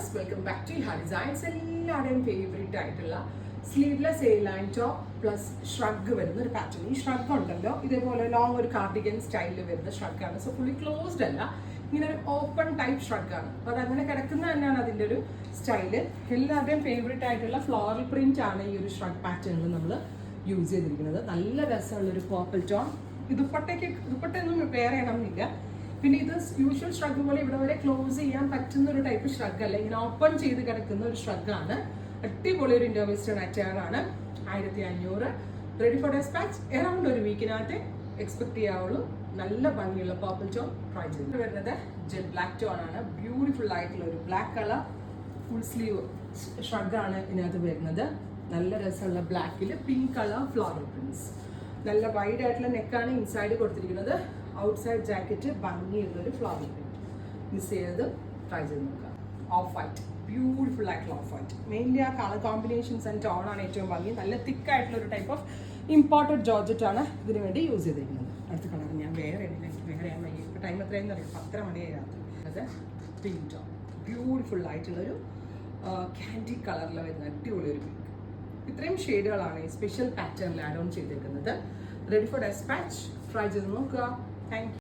Viewers, welcome back to ഹാ designs. എല്ലാവരുടെയും favourite ആയിട്ടുള്ള sleeveless A line top plus shrug വരുന്ന ഒരു പാറ്റേൺ. ഈ ഷ്രഗ് ഉണ്ടല്ലോ, ഇതേപോലെ ലോങ് ഒരു കാർഡിഗൻ സ്റ്റൈലിൽ വരുന്ന ഷ്രഗാണ്. സോ ഫുള്ളി ക്ലോസ്ഡ് അല്ല, ഇങ്ങനെ ഒരു ഓപ്പൺ ടൈപ്പ് ഷ്രഗാണ്. അപ്പോൾ അതങ്ങനെ കിടക്കുന്ന തന്നെയാണ് അതിൻ്റെ ഒരു സ്റ്റൈല്. എല്ലാവരുടെയും ഫേവറേറ്റ് ആയിട്ടുള്ള ഫ്ലോറൽ പ്രിന്റ് ആണ് ഈ ഒരു ഷ്രഗ് പാറ്റേണിൽ നമ്മൾ യൂസ് ചെയ്തിരിക്കുന്നത്. നല്ല രസമുള്ളൊരു പേർപ്പിൾ ടോൺ. ദുപ്പട്ടയൊന്നും വേറെ ചെയ്യണമെന്നില്ല. പിന്നെ ഇത് യൂഷ്വൽ ഷ്രഗ് പോലെ ഇവിടെ വരെ ക്ലോസ് ചെയ്യാൻ പറ്റുന്ന ഒരു ടൈപ്പ് ഷ്രഗ് അല്ല, ഇങ്ങനെ ഓപ്പൺ ചെയ്ത് കിടക്കുന്ന ഒരു ഷ്രഗാണ്. അടിപൊളി ഒരു ഇൻഡോ വെസ്റ്റേൺ അറ്റയറാണ്. 1500 റെഡി ഫോർ ഡെസ്പാച്ച്. അറൗണ്ട് ഒരു വീക്കിനകത്ത് എക്സ്പെക്ട് ചെയ്യാവുള്ളൂ. നല്ല ഭംഗിയുള്ള പർപ്പിൾ ടോൺ ട്രൈ ചെയ്ത് വരുന്നത് ജെറ്റ് ബ്ലാക്ക് ടോൺ ആണ്. ബ്യൂട്ടിഫുൾ ആയിട്ടുള്ള ഒരു ബ്ലാക്ക് കളർ ഫുൾ സ്ലീവ് ഷ്രഗാണ് ഇതിനകത്ത് വരുന്നത്. നല്ല രസമുള്ള ബ്ലാക്കിൽ പിങ്ക് കളർ ഫ്ലോറൽ പ്രിന്റ്സ്. നല്ല വൈഡ് ആയിട്ടുള്ള നെക്കാണ് ഇൻസൈഡ് കൊടുത്തിരിക്കുന്നത്. ഔട്ട്സൈഡ് ജാക്കറ്റ് ഭംഗിയുള്ളൊരു ഫ്ലോറൽ പ്രിന്റ്. മിസ് ചെയ്ത് ട്രൈ ചെയ്ത് നോക്കാം. ഓഫ് വൈറ്റ്, ബ്യൂട്ടിഫുൾ ആയിട്ടുള്ള ഓഫ് വൈറ്റ്. മെയിൻലി ആ കളർ കോമ്പിനേഷൻസ് ആൻഡ് ടോൺ ആണ് ഏറ്റവും ഭംഗി. നല്ല തിക്കായിട്ടുള്ള ഒരു ടൈപ്പ് ഓഫ് ഇമ്പോർട്ടഡ് ജോർജറ്റ് ആണ് ഇതിനു വേണ്ടി യൂസ് ചെയ്തിരിക്കുന്നത്. അടുത്ത കളർ ഞാൻ വേറെ ചെയ്യാൻ വയ്യ. ഇപ്പോൾ ടൈം എത്രയെന്ന് അറിയാം, 10:30 മണിയായി രാത്രി. അത് പിങ്ക് ടോൺ, ബ്യൂട്ടിഫുൾ ആയിട്ടുള്ളൊരു ക്യാൻഡി കളറിൽ വരുന്ന അടിപൊളി ഒരു പിങ്ക്. ഇത്രയും ഷെയ്ഡുകളാണ് ഈ സ്പെഷ്യൽ പാറ്റേണിൽ ആഡ് ഓൺ ചെയ്തിരിക്കുന്നത്. Ready for dispatch. ട്രൈ ചെയ്ത് നോക്കുക. Thank U.